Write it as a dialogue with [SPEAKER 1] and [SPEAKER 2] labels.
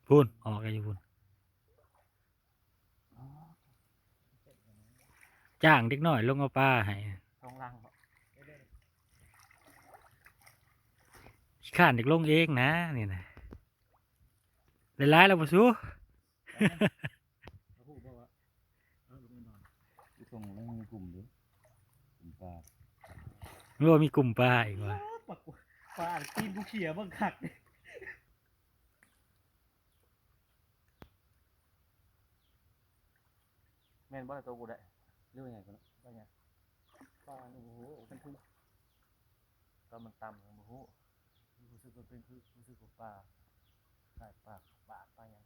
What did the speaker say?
[SPEAKER 1] พูนออกกันอยู่พูนจ้างเด็กน้อยลงเอาปลาให้
[SPEAKER 2] ท้องรัง
[SPEAKER 1] ขี้ข้านเด็กลงเองนะนี่นะหลายๆแล้วบ่สู้
[SPEAKER 2] พูดว่าส่งแล้วมีกลุ่มด้วยกลุ่มปลา
[SPEAKER 1] ไม่ว่ามีกลุ่มปลาอีกว่ะ
[SPEAKER 2] ปลาตีนกูเขี่ยบ้างคักแม่นบ่ตัวกูได้เรื่องไงกันว่าไงปลาโอ้โหมันคือตอนมันต่ำโอ้โหรู้สึกว่าเป็นคือรู้สึกว่าปลาใช่ปลาอย่าง